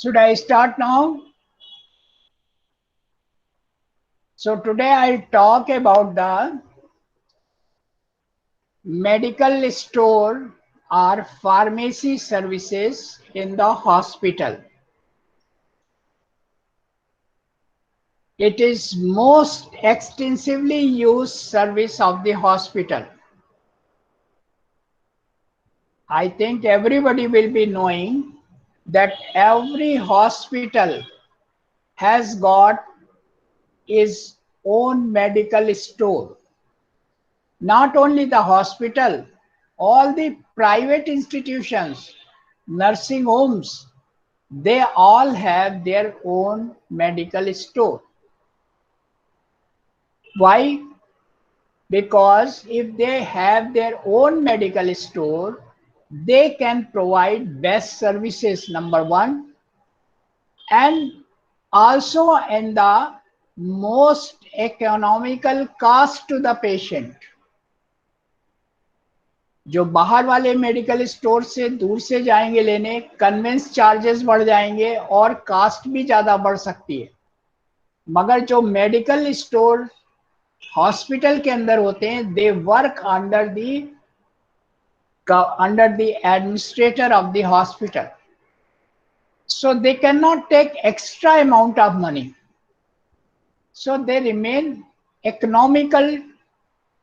Should I start now? So today I'll talk about the medical store or pharmacy services in the hospital. It is most extensively used service of the hospital. I think everybody will be knowing that every hospital has got its own medical store. Not only the hospital, all the private institutions, nursing homes, they all have their own medical store. Why? Because if they have their own medical store, they can provide best services, number one, and also in the most economical cost to the patient. जो बाहर वाले medical store से दूर से जाएंगे लेने, convince charges बढ़ जाएंगे और कास्ट भी ज़्यादा बढ़ सकती है। मगर जो मेडिकल स्टोर हॉस्पिटल के अंदर होते हैं, they work under the administrator of the hospital, so they cannot take extra amount of money, so they remain economical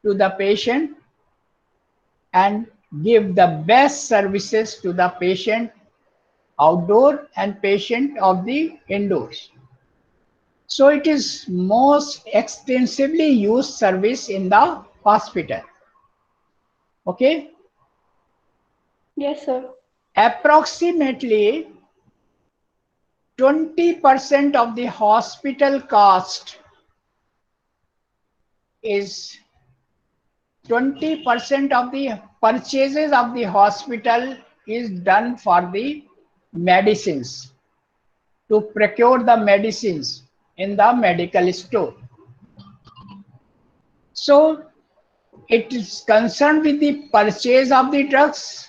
to the patient and give the best services to the patient outdoor and patient of the indoors. So it is most extensively used service in the hospital. Okay. Yes, sir. Approximately 20% of the hospital cost is 20% of the purchases of the hospital is done for the medicines, to procure the medicines in the medical store. So it is concerned with the purchase of the drugs,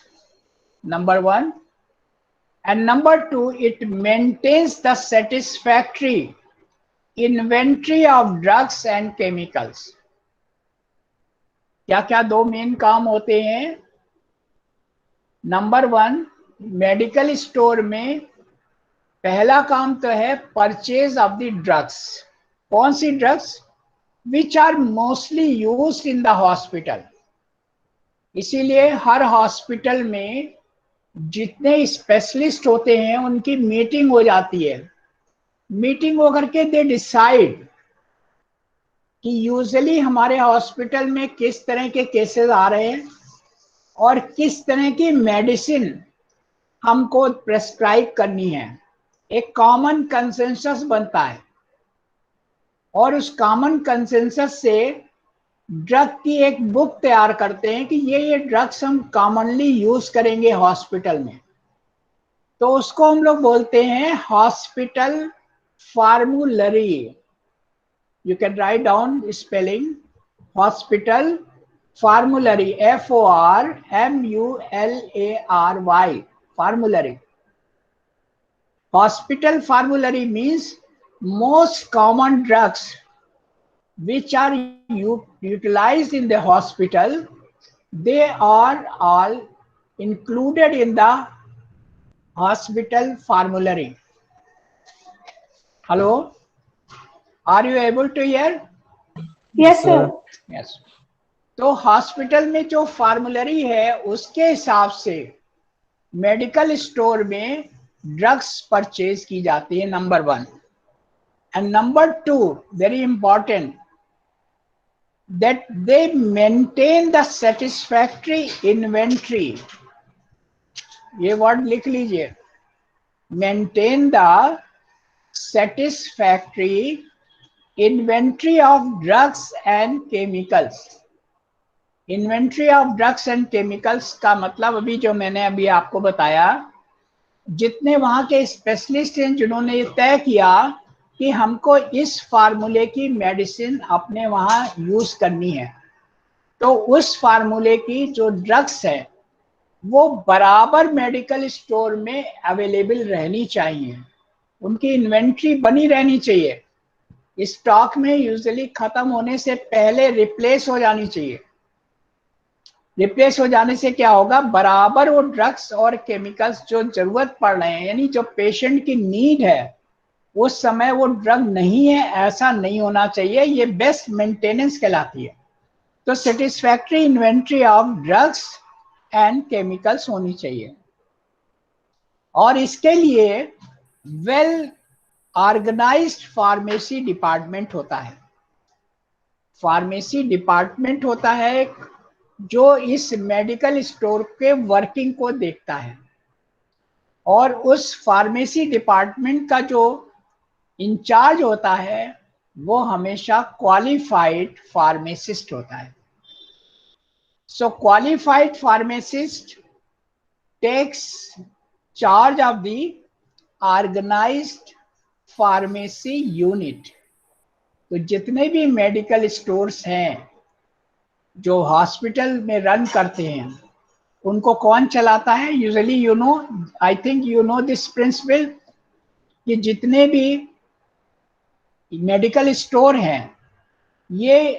number one, and number two, it maintains the satisfactory inventory of drugs and chemicals. क्या क्या दो main काम होते हैं? Number one, medical store में पहला काम तो है परचेज ऑफ द ड्रग्स। कौन सी drugs? Which are mostly used in the hospital. इसीलिए हर हॉस्पिटल में जितने स्पेशलिस्ट होते हैं उनकी मीटिंग हो जाती है। मीटिंग होकर के दे डिसाइड कि यूजुअली हमारे हॉस्पिटल में किस तरह के केसेस आ रहे हैं और किस तरह की मेडिसिन हमको प्रेस्क्राइब करनी है। एक कॉमन कंसेंसस बनता है और उस कॉमन कंसेंसस से ड्रग की एक बुक तैयार करते हैं कि ये ड्रग्स हम कॉमनली यूज करेंगे हॉस्पिटल में। तो उसको हम लोग बोलते हैं hospital फार्मूलरी। You can write down spelling hospital formulary, formulary, formulary. Hospital formulary means most common drugs which are utilized in the hospital, they are all included in the hospital formulary. Hello? Are you able to hear? Yes, sir. Yes. तो hospital में जो फार्मूलरी है उसके हिसाब से medical store में drugs purchase की जाती है, number one. And number two, very important, that they maintain the satisfactory inventory. ये वर्ड लिख लीजिए, maintain the satisfactory inventory of drugs and chemicals. Inventory of drugs and chemicals का मतलब अभी जो मैंने अभी आपको बताया, जितने वहाँ के स्पेशलिस्ट हैं जिन्होंने ये तय किया कि हमको इस फार्मूले की मेडिसिन अपने वहाँ यूज करनी है, तो उस फार्मूले की जो ड्रग्स है वो बराबर मेडिकल स्टोर में अवेलेबल रहनी चाहिए। उनकी इन्वेंट्री बनी रहनी चाहिए, स्टॉक में यूजुअली खत्म होने से पहले रिप्लेस हो जानी चाहिए। रिप्लेस हो जाने से क्या होगा, बराबर वो ड्रग्स और केमिकल्स जो जरूरत पड़ रहे हैं, यानी जो पेशेंट की नीड है उस समय वो ड्रग नहीं है, ऐसा नहीं होना चाहिए। ये बेस्ट मेंटेनेंस कहलाती है। तो satisfactory inventory of drugs and chemicals होनी चाहिए, और इसके लिए वेल ऑर्गेनाइज्ड फार्मेसी डिपार्टमेंट होता है। फार्मेसी डिपार्टमेंट होता है जो इस मेडिकल स्टोर के वर्किंग को देखता है, और उस फार्मेसी डिपार्टमेंट का जो इंचार्ज होता है वो हमेशा क्वालिफाइड फार्मासिस्ट होता है। So qualified pharmacist takes charge of the organised pharmacy unit. तो जितने भी मेडिकल स्टोर्स हैं जो हॉस्पिटल में रन करते हैं, उनको कौन चलाता है? Usually you know, I think you know this principle, कि जितने भी मेडिकल स्टोर हैं ये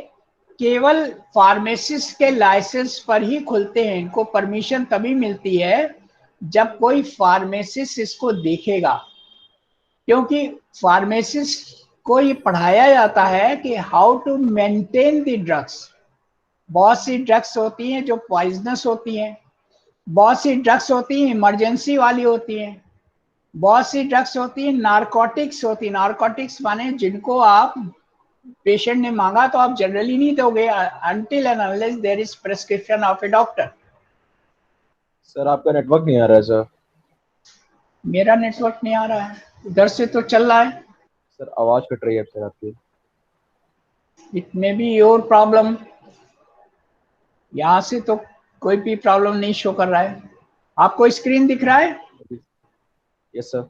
केवल फार्मासिस्ट के लाइसेंस पर ही खुलते हैं। इनको परमिशन तभी मिलती है जब कोई फार्मासिस्ट इसको देखेगा, क्योंकि फार्मासिस्ट को ये पढ़ाया जाता है कि how to maintain the drugs. बहुत सी ड्रग्स होती हैं जो पॉइजनस होती हैं, बहुत सी ड्रग्स होती हैं इमरजेंसी वाली होती हैं, बहुत सी ड्रग्स होती हैं नारकोटिक्स होती हैं। नारकोटिक्स माने जिनको आप, पेशेंट ने मांगा तो आप जनरली नहीं दोगे until and unless there is prescription of a doctor. Sir आपका नेटवर्क नहीं आ रहा है सर। मेरा नेटवर्क नहीं आ रहा है, इधर से तो चल रहा है। सर आवाज कट रही है सर आपकी। It may be your problem, यहाँ से तो कोई भी प्रॉब्लम नहीं शो कर रहा है। आपको स्क्रीन दिख रहा है? Yes sir.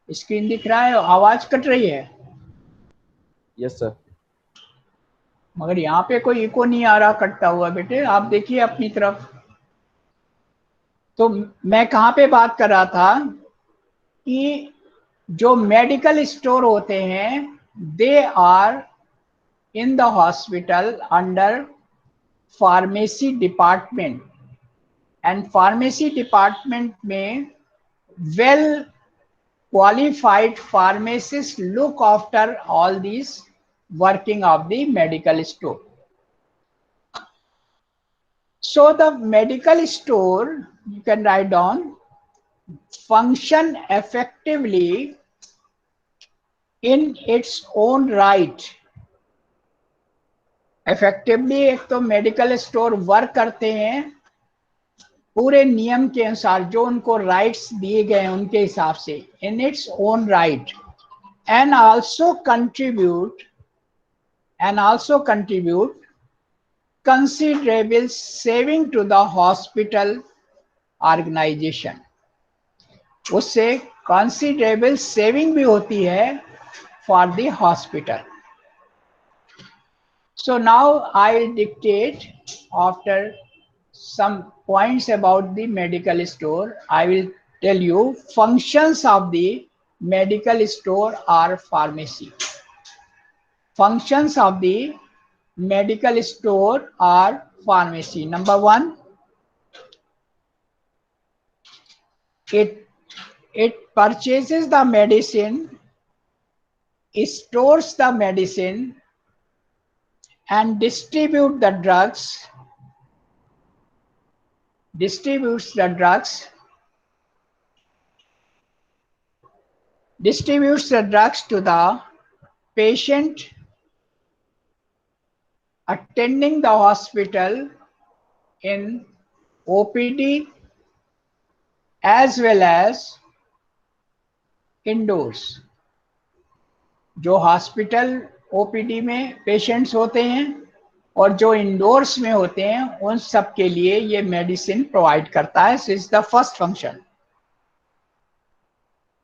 स्क्रीन दिख रहा है, आवाज कट रही है। Yes sir. मगर यहाँ पे कोई इको नहीं आ रहा कटता हुआ। बेटे आप देखिए अपनी तरफ। तो मैं कहाँ पे बात कर रहा था कि जो मेडिकल स्टोर होते हैं they are in the hospital under pharmacy department, and pharmacy department में well qualified pharmacists look after all these working of the medical store. So the medical store, you can write down, function effectively in its own right. effectively एक तो medical store work करते हैं पूरे नियम के अनुसार, जो उनको राइट्स दिए गए हैं उनके हिसाब से, in its own right, and also contribute considerable saving to the hospital organization. उससे considerable saving भी होती है for the hospital. So now I dictate, after some points about the medical store, I will tell you functions of the medical store or pharmacy. Functions of the medical store or pharmacy. Number one, it purchases the medicine, stores the medicine, and distributes the drugs to the patient attending the hospital in OPD as well as indoors. जो hospital OPD में patients होते हैं और जो endorse में होते हैं उन सब के लिए ये मेडिसिन प्रोवाइड करता है. This is the first function.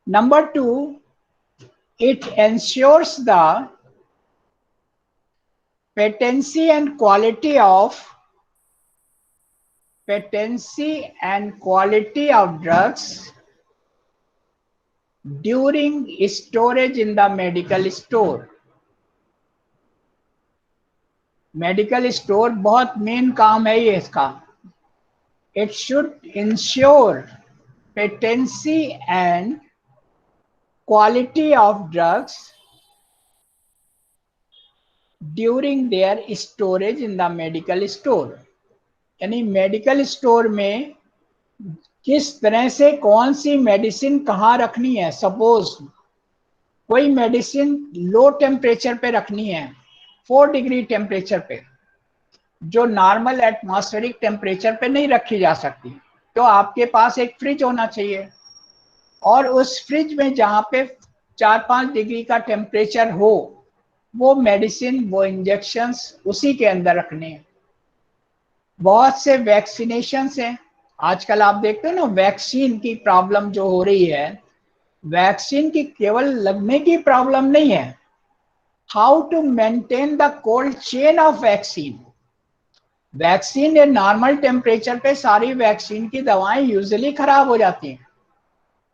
Number two, it ensures the patency and quality of drugs during storage in the medical store. Medical store बहुत मेन काम है ये इसका। It should ensure patency and quality of drugs during their storage in the medical store. यानी medical store में किस तरह से कौन सी मेडिसिन कहाँ रखनी है। सपोज कोई मेडिसिन लो टेम्परेचर पे रखनी है, 4 डिग्री टेम्परेचर पे, जो नॉर्मल एटमॉस्फेरिक टेम्परेचर पे नहीं रखी जा सकती, तो आपके पास एक फ्रिज होना चाहिए, और उस फ्रिज में जहाँ पे 4-5 डिग्री का टेम्परेचर हो, वो मेडिसिन, वो इंजेक्शंस उसी के अंदर रखने हैं। बहुत से वैक्सीनेशंस हैं आजकल, आप देखते हो ना, वैक्सीन की प्रॉब्लम जो हो रही है, वैक्सीन की केवल लगने की प्रॉब्लम नहीं है, how to maintain the cold chain of vaccine. Vaccine a normal temperature पे सारी वैक्सीन की दवाएं यूजुअली खराब हो जाती हैं,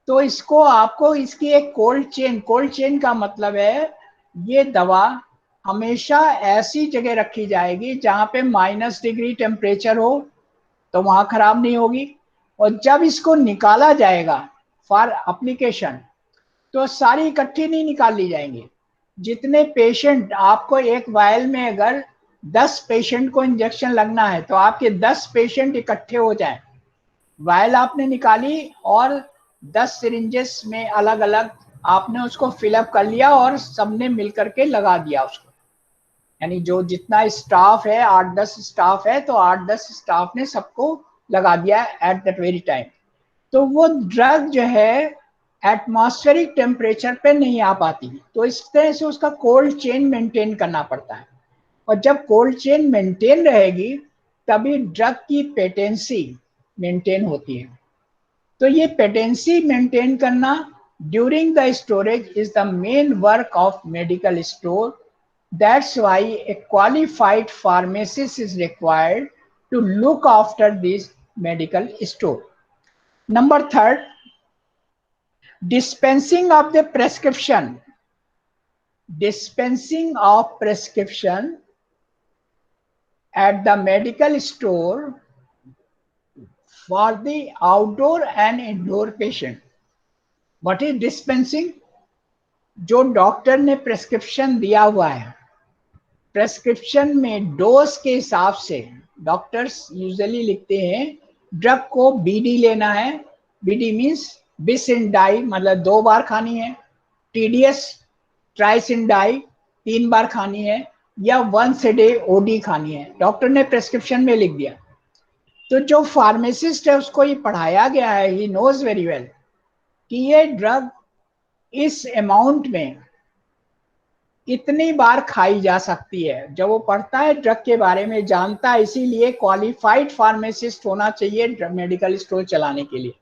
तो इसको आपको इसकी एक कोल्ड चेन का मतलब है ये दवा हमेशा ऐसी जगह रखी जाएगी जहां पे -डिग्री टेम्परेचर हो, तो वहां खराब नहीं होगी। और जब इसको निकाला जाएगा फॉर एप्लीकेशन, तो सारी इकट्ठी नहीं निकाल ली जाएंगी। जितने पेशेंट, आपको एक वायल में अगर 10 पेशेंट को इंजेक्शन लगना है, तो आपके 10 पेशेंट इकट्ठे हो जाएं, वायल आपने निकाली और 10 सिरिंजेस में अलग अलग आपने उसको फिलअप कर लिया और सबने मिलकर के लगा दिया उसको। यानी जो जितना स्टाफ है, 8-10 स्टाफ है, तो 8-10 स्टाफ ने सबको लगा दिया एट दैट वेरी टाइम, तो वो ड्रग जो है एटमॉस्फेरिक टेम्परेचर पे नहीं आ पाती, तो इस तरह से उसका कोल्ड चेन मेंटेन करना पड़ता है। और जब कोल्ड चेन मेंटेन रहेगी तभी ड्रग की पेटेंसी मेंटेन होती है। तो ये पेटेंसी मेंटेन करना during the storage is the main work of medical store. That's why a qualified pharmacist is required to look after this medical store. Number 3, dispensing of the prescription. Dispensing of prescription at the medical store for the outdoor and indoor patient. What is dispensing? जो doctor ने prescription दिया हुआ है, prescription में dose के हिसाब से doctors usually लिखते हैं ड्रग को बीडी लेना है। बीडी मीन्स बिसिंडाई, मतलब 2 बार खानी है, टीडीएस ट्राइसिंडाई 3 बार खानी है, या वंस ए डे ओडी खानी है, डॉक्टर ने प्रेस्क्रिप्शन में लिख दिया। तो जो फार्मासिस्ट है उसको ये पढ़ाया गया है, ही नोज वेरी वेल कि ये ड्रग इस अमाउंट में इतनी बार खाई जा सकती है। जब वो पढ़ता है ड्रग के बारे में जानता है, इसीलिए क्वालिफाइड फार्मासिस्ट होना चाहिए मेडिकल स्टोर चलाने के लिए।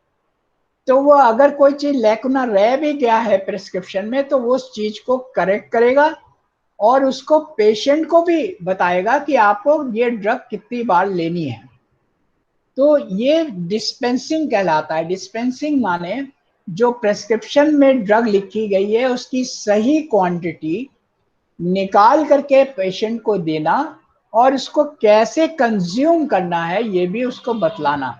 तो वो अगर कोई चीज लेकुना रह भी गया है प्रिस्क्रिप्शन में, तो वो उस चीज को करेक्ट करेगा और उसको पेशेंट को भी बताएगा कि आपको ये ड्रग कितनी बार लेनी है। तो ये डिस्पेंसिंग कहलाता है। डिस्पेंसिंग माने जो प्रेस्क्रिप्शन में ड्रग लिखी गई है उसकी सही क्वांटिटी निकाल करके पेशेंट को देना, और उसको कैसे कंज्यूम करना है ये भी उसको बतलाना।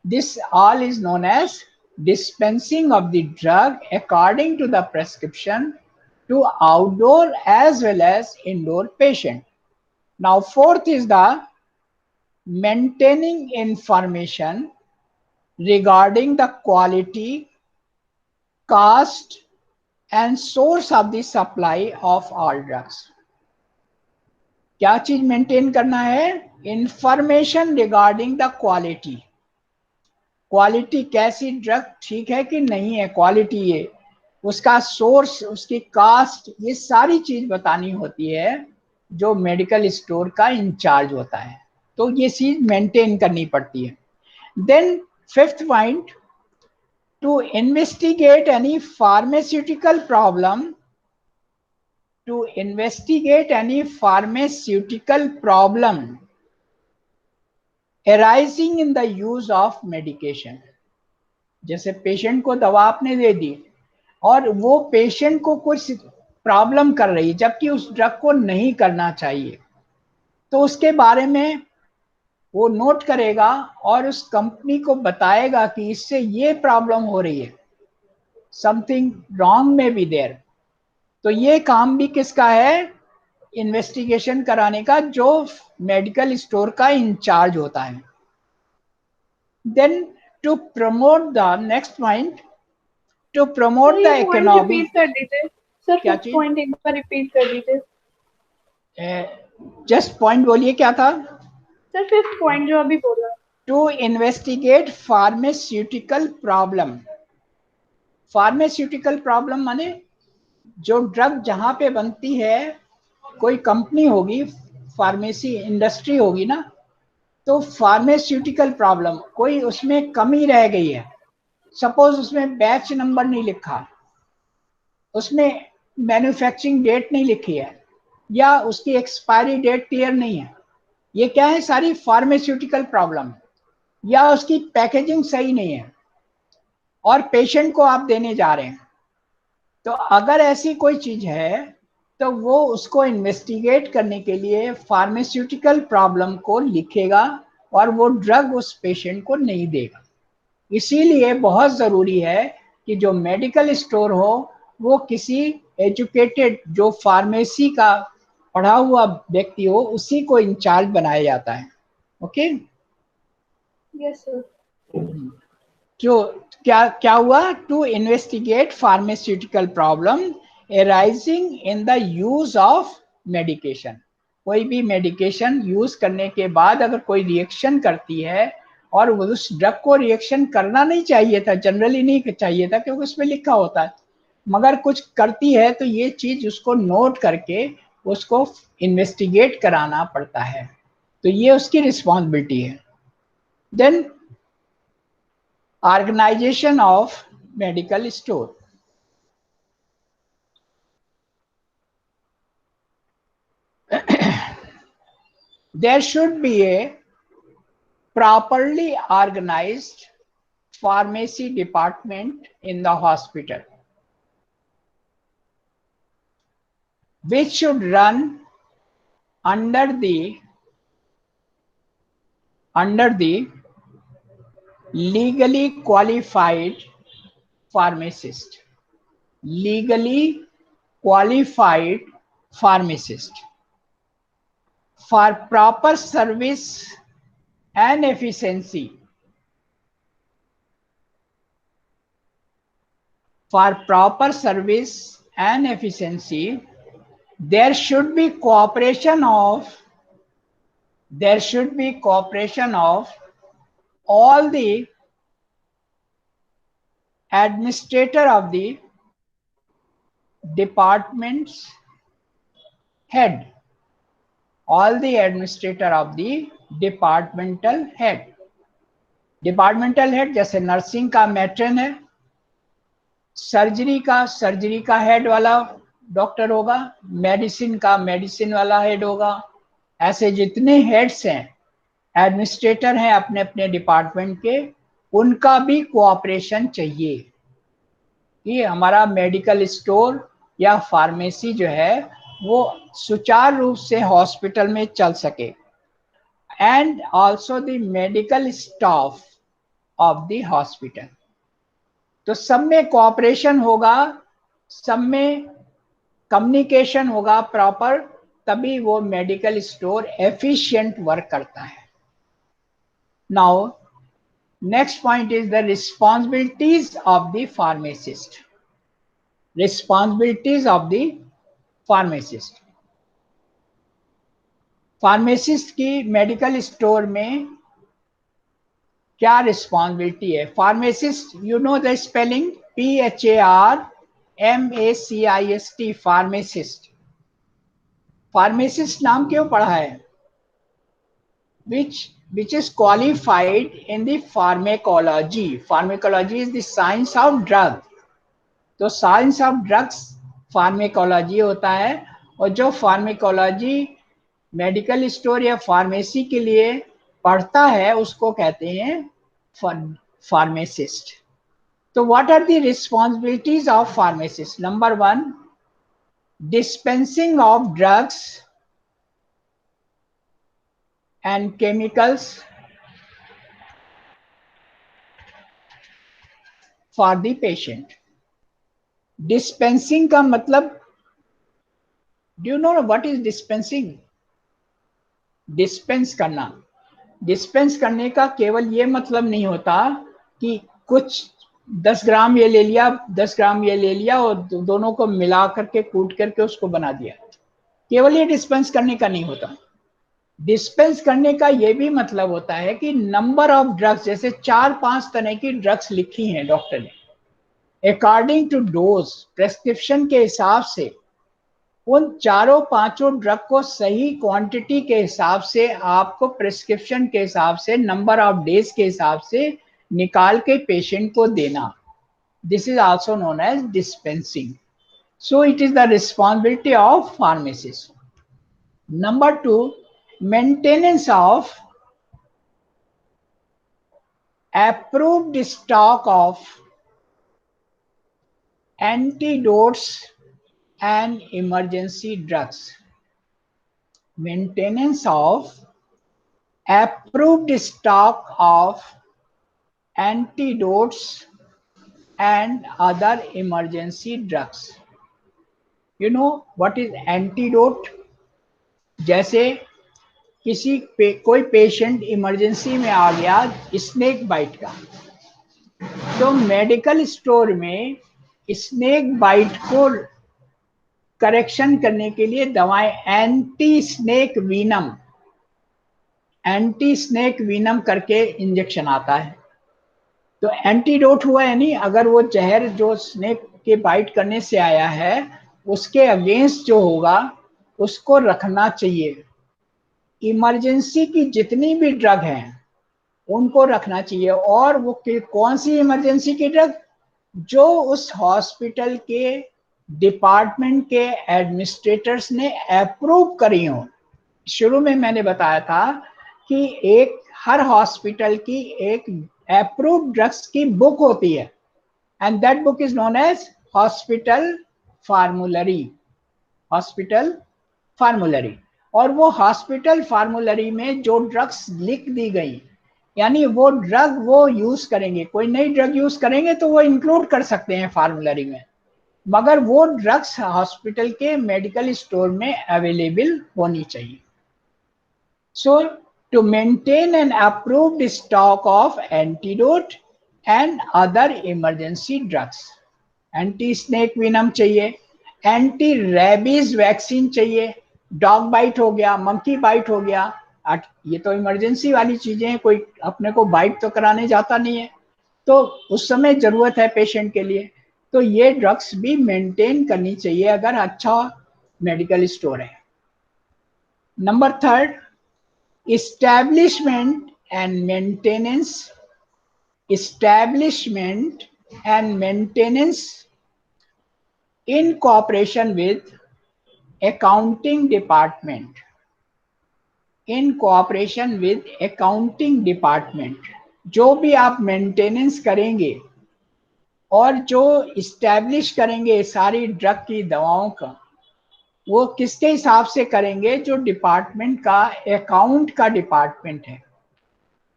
This all is known as dispensing of the drug according to the prescription to outdoor as well as indoor patient. Now fourth is the maintaining information regarding the quality, cost and source of the supply of all drugs. क्या चीज maintain करना है? Information regarding the quality. Quality कैसी drug ठीक है कि नहीं है, क्वालिटी ये, उसका सोर्स, उसकी कास्ट, ये सारी चीज बतानी होती है जो मेडिकल स्टोर का इंचार्ज होता है। तो ये चीज मेंटेन करनी पड़ती है। Then fifth point, to investigate any pharmaceutical problem, to investigate any pharmaceutical problem arising in the use of medication। जैसे पेशेंट को दवा आपने दे दी, और वो पेशेंट को कुछ प्रॉब्लम कर रही है जबकि उस ड्रग को नहीं करना चाहिए, तो उसके बारे में वो नोट करेगा और उस कंपनी को बताएगा कि इससे ये प्रॉब्लम हो रही है, समथिंग रॉन्ग में बी देयर। तो ये काम भी किसका है? इन्वेस्टिगेशन कराने का, जो मेडिकल स्टोर का इंचार्ज होता है। Then to promote the next point, to promote sir the ये पॉइंट इकोनॉमिक। रिपीट कर दीजिए सर, क्या फिफ्थ चीज? पॉइंट एक बार रिपीट कर दीजिए जस्ट पॉइंट बोलिए क्या था? सर, फिफ्थ पॉइंट जो अभी बोला। To investigate pharmaceutical problem. Pharmaceutical problem माने जो ड्रग जहां पे बनती है, कोई कंपनी होगी, फार्मेसी इंडस्ट्री होगी ना, तो फार्मास्यूटिकल प्रॉब्लम, कोई उसमें कमी रह गई है, सपोज उसमें बैच नंबर नहीं लिखा, उसमें मैन्युफैक्चरिंग डेट नहीं लिखी है, या उसकी एक्सपायरी डेट क्लियर नहीं है, ये क्या है? सारी फार्मास्यूटिकल प्रॉब्लम। या उसकी पैकेजिंग सही नहीं है और पेशेंट को आप देने जा रहे हैं, तो अगर ऐसी कोई चीज है तो वो उसको इन्वेस्टिगेट करने के लिए फार्मास्यूटिकल प्रॉब्लम को लिखेगा और वो ड्रग उस पेशेंट को नहीं देगा। इसीलिए बहुत जरूरी है कि जो मेडिकल स्टोर हो वो किसी एजुकेटेड, जो फार्मेसी का पढ़ा हुआ व्यक्ति हो, उसी को इंचार्ज बनाया जाता है। ओके। Yes sir. जो क्या क्या हुआ? To investigate pharmaceutical problem arising in the use of medication. कोई भी मेडिकेशन यूज करने के बाद अगर कोई रिएक्शन करती है, और उस ड्रग को रिएक्शन करना नहीं चाहिए था, जनरली नहीं चाहिए था क्योंकि उसमें लिखा होता है, मगर कुछ करती है, तो ये चीज उसको नोट करके उसको इन्वेस्टिगेट कराना पड़ता है, तो ये उसकी रिस्पॉन्सिबिलिटी है। Then organization of medical store. There should be a properly organized pharmacy department in the hospital, which should run under the legally qualified pharmacist. Legally qualified pharmacist for proper service and efficiency. For proper service and efficiency, there should be cooperation of all the administrator of the department's head, all the administrator of the departmental head. Departmental head जैसे nursing का matron है, surgery का head वाला doctor होगा, medicine का medicine वाला head होगा। ऐसे जितने हेड्स हैं, एडमिनिस्ट्रेटर हैं अपने अपने डिपार्टमेंट के, उनका भी कोऑपरेशन चाहिए कि हमारा मेडिकल स्टोर या फार्मेसी जो है वो सुचारू रूप से हॉस्पिटल में चल सके। And also the medical staff of the hospital. तो सब में कोऑपरेशन होगा, सब में कम्युनिकेशन होगा प्रॉपर, तभी वो मेडिकल स्टोर एफिशिएंट वर्क करता है। Now next point is the responsibilities of the pharmacist. Responsibilities of the pharmacist. Pharmacist की मेडिकल स्टोर में क्या रिस्पॉन्सिबिलिटी है? Pharmacist, you know the spelling, PHARMACIST, pharmacist. Pharmacist नाम क्यों पढ़ा है? which is qualified in the pharmacology. Pharmacology is the science of drug. तो science of drugs pharmacology होता है, और जो फार्मेकोलॉजी मेडिकल स्टोर या फार्मेसी के लिए पढ़ता है उसको कहते हैं फार्मासिस्ट। तो what are the responsibilities of pharmacist? Number 1, dispensing of drugs and chemicals for the patient. Dispensing का मतलब, do you know what is dispensing? Dispense करना, डिस्पेंस करने का केवल ये मतलब नहीं होता कि कुछ 10 ग्राम ये ले लिया, 10 ग्राम ये ले लिया और दोनों को मिला करके कूट करके उसको बना दिया, केवल ये डिस्पेंस करने का नहीं होता। डिस्पेंस करने का ये भी मतलब होता है कि नंबर ऑफ ड्रग्स, जैसे 4-5 तरह की ड्रग्स लिखी हैं डॉक्टर ने, अकॉर्डिंग टू डोज, प्रेस्क्रिप्शन के हिसाब से उन 4-5 ड्रग को सही क्वांटिटी के हिसाब से आपको प्रिस्क्रिप्शन के हिसाब से नंबर ऑफ डेज के हिसाब से निकाल के पेशेंट को देना, this is also known as dispensing. So it is the responsibility of pharmacist. Number 2, maintenance of approved stock of antidotes and emergency drugs. Maintenance of approved stock of antidotes and other emergency drugs. You know what is antidote? जैसे कोई patient emergency में आ गया snake bite का, तो medical store में snake bite को correction करने के लिए दवाएं एंटी स्नेक वीनम करके इंजेक्शन आता है। तो एंटीडोट हुआ, यानी अगर वो जहर जो स्नेक के बाइट करने से आया है उसके अगेंस्ट जो होगा उसको रखना चाहिए। इमरजेंसी की जितनी भी ड्रग हैं उनको रखना चाहिए। और वो कौन सी इमरजेंसी की ड्रग? जो उस हॉस्पिटल के डिपार्टमेंट के एडमिनिस्ट्रेटर्स ने अप्रूव करी हो। शुरू में मैंने बताया था कि हर हॉस्पिटल की एक अप्रूव्ड ड्रग्स की बुक होती है, and that book is known as hospital formulary. और वो हॉस्पिटल फार्मूलरी में जो ड्रग्स लिख दी गई, यानी वो ड्रग वो यूज करेंगे, कोई नई ड्रग यूज करेंगे तो वो इंक्लूड कर सकते हैं फार्मूलरी में, मगर वो ड्रग्स हॉस्पिटल के मेडिकल स्टोर में अवेलेबल होनी चाहिए। So to maintain an approved stock of antidote and other emergency drugs, anti snake venom चाहिए, एंटी रेबीज वैक्सीन चाहिए, डॉग बाइट हो गया, मंकी बाइट हो गया, ये तो इमरजेंसी वाली चीजें हैं, कोई अपने को बाइट तो कराने जाता नहीं है, तो उस समय जरूरत है पेशेंट के लिए, तो ये ड्रग्स भी मेंटेन करनी चाहिए अगर अच्छा मेडिकल स्टोर है। Number 3, establishment and maintenance in cooperation with accounting department, जो भी आप मेंटेनेंस करेंगे और जो इस्टेब्लिश करेंगे सारी ड्रग की दवाओं का, वो किसके हिसाब से करेंगे? जो डिपार्टमेंट का अकाउंट का डिपार्टमेंट है,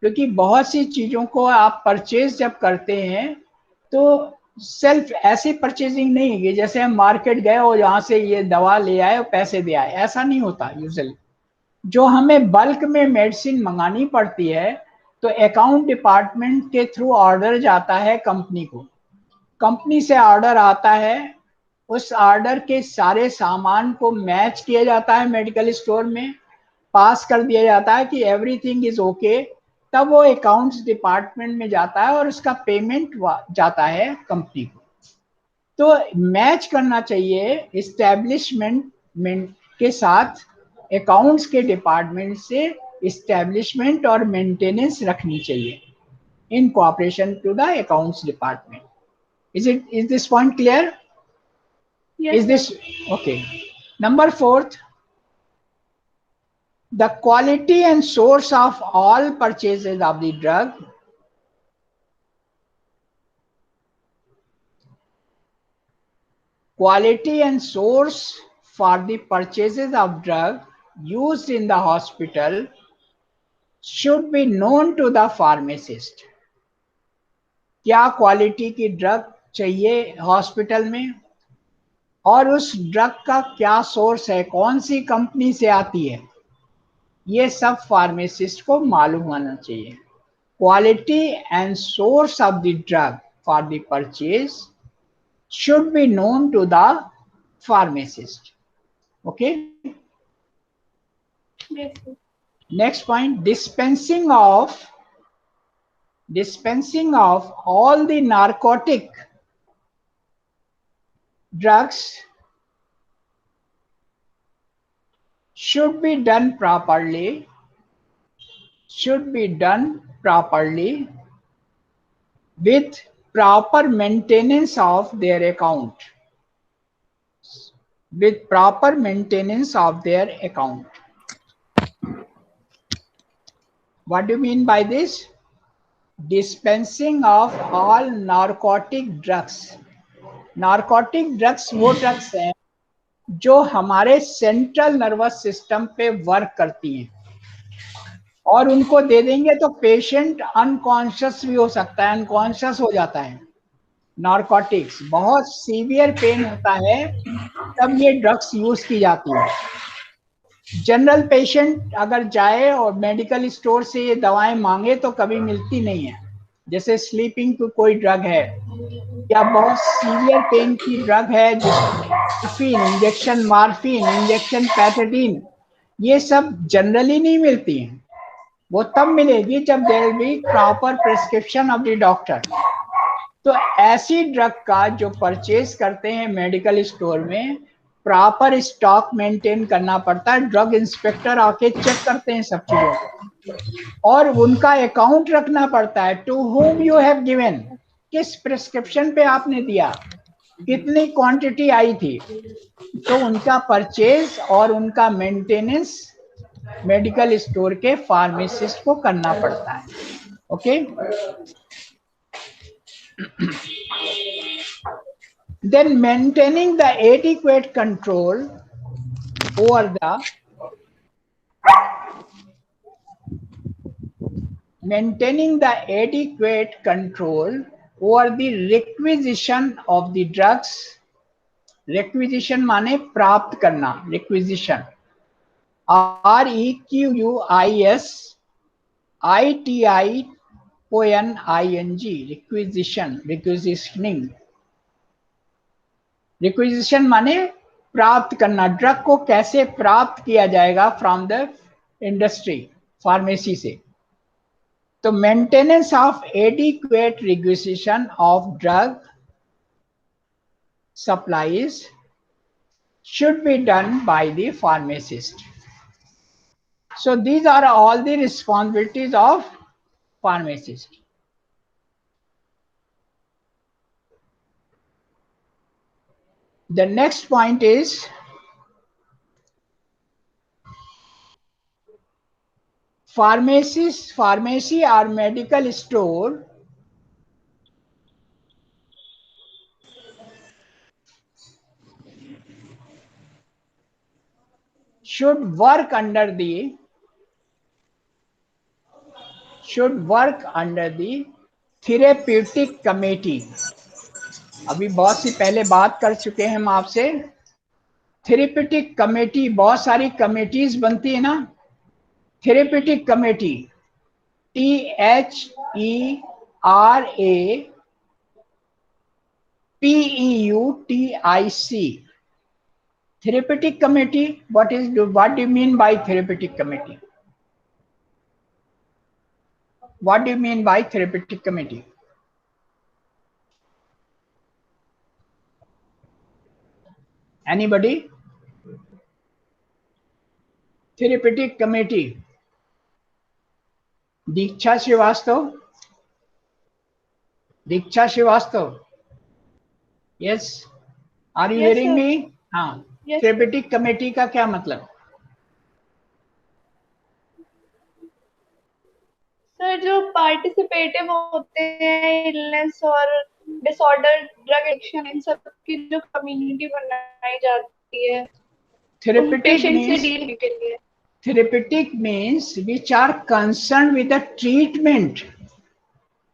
क्योंकि बहुत सी चीज़ों को आप परचेज जब करते हैं तो सेल्फ ऐसी परचेजिंग नहीं है जैसे हम मार्केट गए और यहाँ से ये दवा ले आए और पैसे दे आए, ऐसा नहीं होता यूजुअली। जो हमें बल्क में मेडिसिन मंगानी पड़ती है तो अकाउंट डिपार्टमेंट के थ्रू ऑर्डर जाता है कंपनी को, कंपनी से ऑर्डर आता है, उस ऑर्डर के सारे सामान को मैच किया जाता है मेडिकल स्टोर में, पास कर दिया जाता है कि एवरीथिंग इज ओके, तब वो अकाउंट्स डिपार्टमेंट में जाता है और उसका पेमेंट जाता है कंपनी को। तो मैच करना चाहिए इस्टेब्लिशमेंट के साथ, अकाउंट्स के डिपार्टमेंट से इस्टेब्लिशमेंट और मेंटेनेंस रखनी चाहिए in cooperation to the accounts department. Is this point clear? Yes, Is this okay? Number 4, the quality and source of all purchases of the drug quality and source for the purchases of drug used in the hospital should be known to the pharmacist. क्या quality की drug चाहिए hospital में और उस drug का क्या source है, कौन सी कंपनी से आती है, ये सब फार्मासिस्ट को मालूम होना चाहिए. Quality and source of the drug for the purchase should be known to the pharmacist. Okay. Yes, sir. Next point, dispensing of all the narcotic drugs should be done properly with proper maintenance of their account. What do you mean by this? Dispensing of all narcotic drugs. Narcotic drugs वो drugs हैं जो हमारे central nervous system पे work करती हैं, और उनको दे देंगे तो पेशेंट अनकॉन्शियस भी हो सकता है, अनकॉन्शियस हो जाता है. नार्कोटिक्स, बहुत सीवियर पेन होता है तब ये ड्रग्स यूज की जाती है. जनरल पेशेंट अगर जाए और मेडिकल स्टोर से ये दवाएं मांगे तो कभी मिलती नहीं है. जैसे स्लीपिंग की कोई ड्रग है या बहुत सीवियर पेन की ड्रग है, मॉर्फिन इंजेक्शन पैथेडीन, ये सब जनरली नहीं मिलती हैं. वो तब मिलेगी जब there will be proper prescription of the doctor. तो ऐसी ड्रग का जो परचेज करते हैं मेडिकल स्टोर में, प्रॉपर स्टॉक मेंटेन करना पड़ता है. ड्रग इंस्पेक्टर आके चेक करते हैं सब चीजों को, और उनका अकाउंट रखना पड़ता है. To whom you have given, किस प्रिस्क्रिप्शन पे आपने दिया, कितनी क्वांटिटी आई थी, तो उनका परचेज और उनका मेंटेनेंस मेडिकल स्टोर के फार्मासिस्ट को करना पड़ता है. Okay. Then maintaining the adequate control over the requisition of the drugs. Requisition माने प्राप्त करना, requisition. requisitioning. रिक्विजिशन माने प्राप्त करना. ड्रग को कैसे प्राप्त किया जाएगा फ्रॉम द इंडस्ट्री, फार्मेसी से. तो maintenance of adequate requisition of drug supplies should be done by the pharmacist. So these are all the responsibilities of pharmacist. The next point is pharmacy or medical store should work under the therapeutic committee. अभी बहुत सी पहले बात कर चुके हैं हम आपसे. Therapeutic committee, बहुत सारी कमेटीज बनती है ना. Therapeutic committee, THERAPEUTIC. Therapeutic committee, what do you mean by therapeutic committee? What do you mean by therapeutic committee? Anybody? Therapeutic committee. Diksha Srivastava. Yes. Are you Yes, hearing sir. me? हाँ. Yes, therapeutic committee का क्या मतलब? Sir जो participative होते हैं illness और disorder, drug addiction, इन सब की जो कम्युनिटी बनाई जाती है Therapeutic पेशेंट से means डील के लिए। therapeutic means which are concerned with the treatment.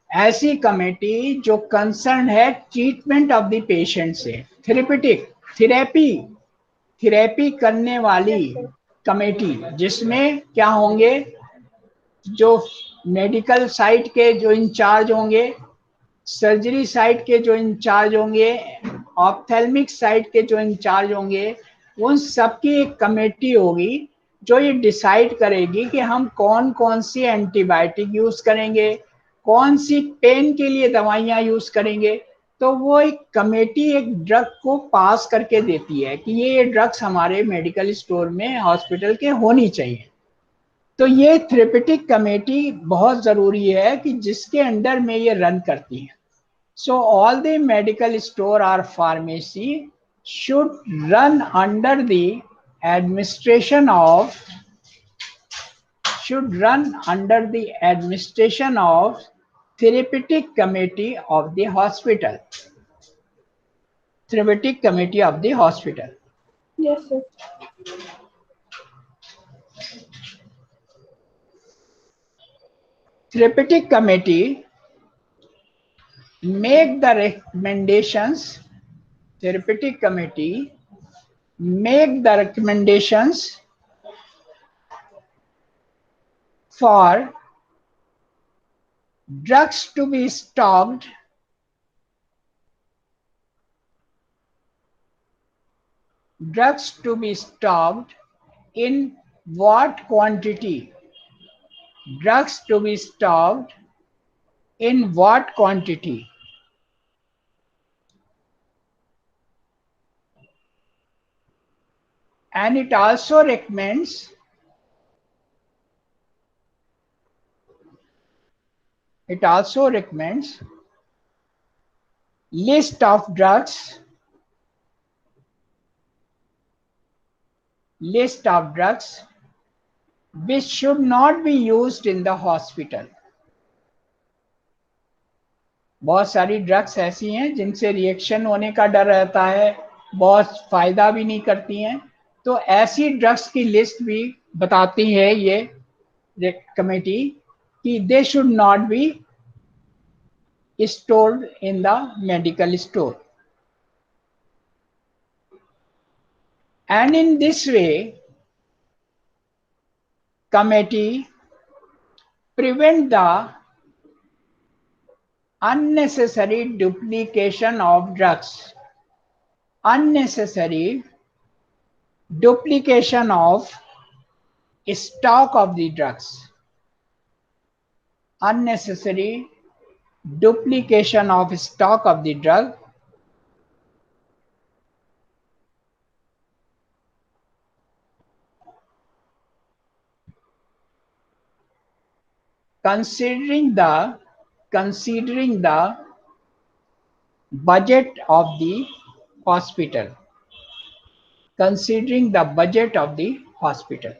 ऐसी कमेटी जो कंसर्न है ट्रीटमेंट ऑफ द पेशेंट से। थेरेपेटिक, थेरेपी करने वाली Yes, sir. कमेटी, जिसमें क्या होंगे, जो मेडिकल साइट के जो इंचार्ज होंगे, सर्जरी साइट के जो इंचार्ज होंगे, ऑप्थेल्मिक साइट के जो इंचार्ज होंगे, उन सबकी एक कमेटी होगी जो ये डिसाइड करेगी कि हम कौन कौन सी एंटीबायोटिक यूज करेंगे, कौन सी पेन के लिए दवाइयाँ यूज करेंगे। तो वो एक कमेटी एक ड्रग को पास करके देती है कि ये ड्रग्स हमारे मेडिकल स्टोर में, हॉस्पिटल के होनी चाहिए। तो ये थेरेपेटिक कमेटी बहुत ज़रूरी है कि जिसके अंडर में ये रन करती है। So all the medical store or pharmacy should run under the administration of therapeutic committee of the hospital. Therapeutic committee of the hospital. Yes, sir. Therapeutic committee make the recommendations. Therapeutic committee make the recommendations for drugs to be stocked in what quantity? Drugs to be stocked in what quantity? And it also recommends list of drugs which should not be used in the hospital. बहुत सारी drugs ऐसी हैं जिनसे reaction होने का डर रहता है, बहुत फायदा भी नहीं करती हैं, तो ऐसी ड्रग्स की लिस्ट भी बताती है ये कमेटी कि they should not be stored in the medical store. And in this way, committee prevent the unnecessary duplication of drugs, unnecessary duplication of stock of the drugs, unnecessary duplication of stock of the drug, considering the budget of the hospital, considering the budget of the hospital.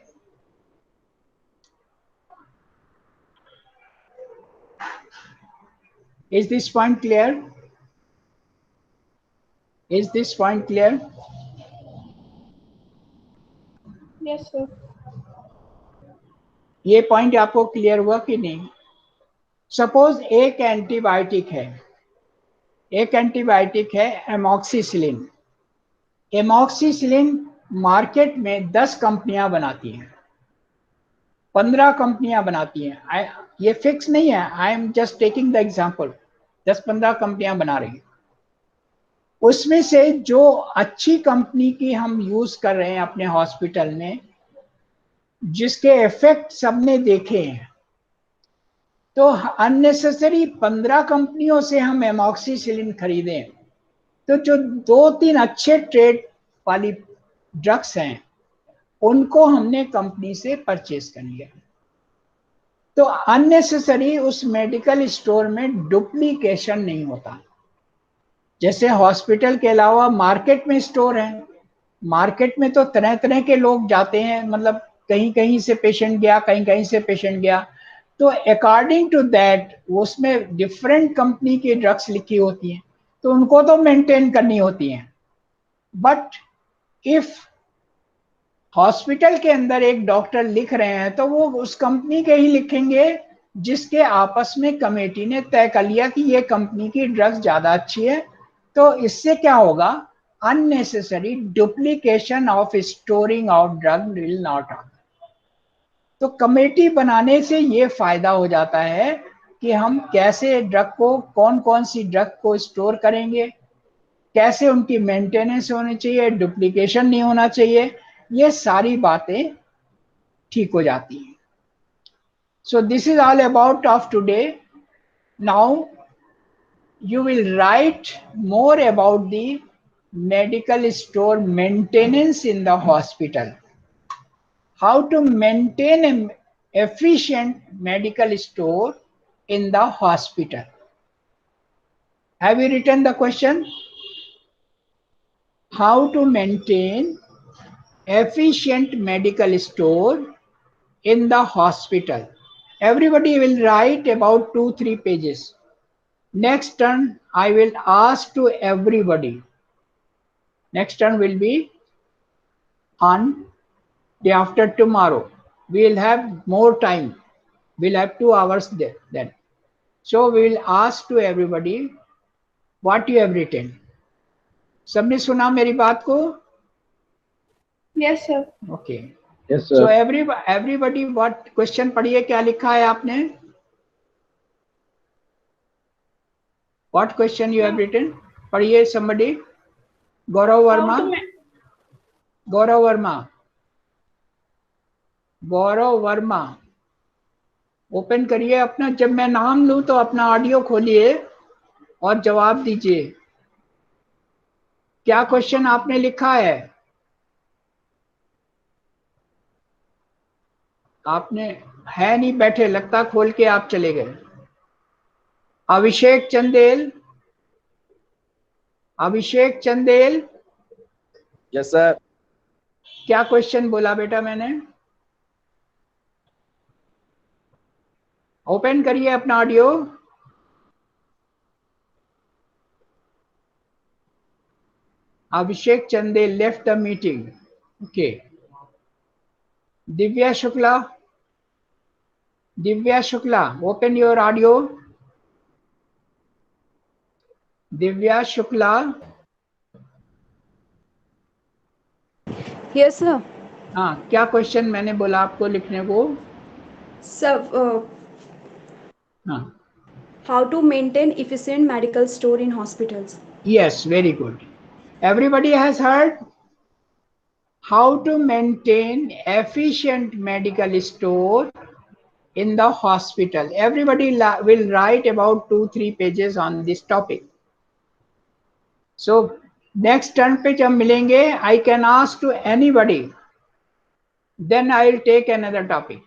Is this point clear? Is this point clear? Yes, sir. ये point आपको clear हुआ कि नहीं? Suppose एक antibiotic है amoxicillin. Amoxicillin market में 10 कंपनियां बनाती हैं, 15 कंपनियां बनाती हैं, ये फिक्स नहीं है, I am just taking the example, 10-15 कंपनियां बना रही हैं। उसमें से जो अच्छी कंपनी की हम यूज कर रहे हैं अपने हॉस्पिटल में, जिसके इफेक्ट सबने देखे हैं, तो अननेसेसरी 15 कंपनियों से हम एमॉक्सिसिलिन खरीदें तो जो 2-3 अच्छे ट्रेड वाली ड्रग्स हैं उनको हमने कंपनी से परचेज कर लिया। तो अननेसेसरी उस मेडिकल स्टोर में डुप्लीकेशन नहीं होता। जैसे हॉस्पिटल के अलावा मार्केट में स्टोर है, मार्केट में तो तरह तरह के लोग जाते हैं, मतलब कहीं कहीं से पेशेंट गया, कहीं कहीं से पेशेंट गया, तो अकॉर्डिंग टू दैट उसमें डिफरेंट कंपनी की ड्रग्स लिखी होती हैं, तो उनको तो मेंटेन करनी होती हैं। बट इफ हॉस्पिटल के अंदर एक डॉक्टर लिख रहे हैं तो वो उस कंपनी के ही लिखेंगे जिसके आपस में कमेटी ने तय कर लिया कि ये कंपनी की ड्रग्स ज्यादा अच्छी है। तो इससे क्या होगा, unnecessary duplication of storing of drug will not happen. तो कमेटी बनाने से ये फायदा हो जाता है कि हम कैसे ड्रग को, कौन कौन सी ड्रग को स्टोर करेंगे, कैसे उनकी मेंटेनेंस होनी चाहिए, डुप्लीकेशन नहीं होना चाहिए, ये सारी बातें ठीक हो जाती हैं। So this is all about of today. Now you will write more about the medical store maintenance in the hospital. How to maintain an efficient medical store in the hospital. Have you written the question? How to maintain efficient medical store in the hospital. Everybody will write about 2-3 pages. Next turn I will ask to everybody. Next turn will be on day after tomorrow. We will have more time. We'll have 2 hours there then. So we will ask to everybody what you have written. सबने सुना मेरी बात को? Yes, sir. Okay. Yes, So sir. everybody what question पढ़िए, क्या लिखा है आपने? What question you have written? पढ़िए somebody. गौरव वर्मा. गौरव वर्मा. गौरव वर्मा, ओपन करिए अपना, जब मैं नाम लूं तो अपना ऑडियो खोलिए और जवाब दीजिए। क्या क्वेश्चन आपने लिखा है? आपने है नहीं बैठे, लगता खोल के आप चले गए। अभिषेक चंदेल, अभिषेक चंदेल, Yes, sir. क्या क्वेश्चन बोला बेटा मैंने? ओपन करिए अपना audio. Abhishek Chandel left the meeting. Okay. Divya Shukla, Divya Shukla, open your audio. Divya Shukla. Yes, sir. हाँ, क्या क्वेश्चन मैंने बोला आपको लिखने को? Sir, हाँ, how to maintain efficient medical store in hospitals? yes, very good. Everybody has heard how to maintain efficient medical store in the hospital. Everybody will write about 2-3 pages on this topic. So next turn पे जब मिलेंगे, I can ask to anybody, then I will take another topic.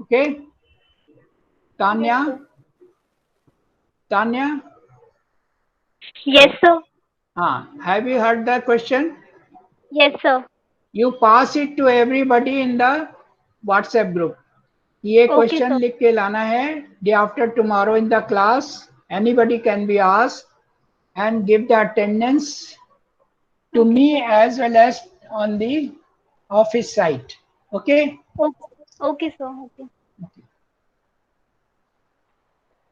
Okay? Tanya? Yes, sir. Tanya? Yes, sir. Have you heard the question? Yes, sir. You pass it to everybody in the WhatsApp group. ये Okay, question sir. लिख के लाना है। Day after tomorrow in the class anybody can be asked and give the attendance to me as well as on the office site. Okay? Okay, sir. Okay.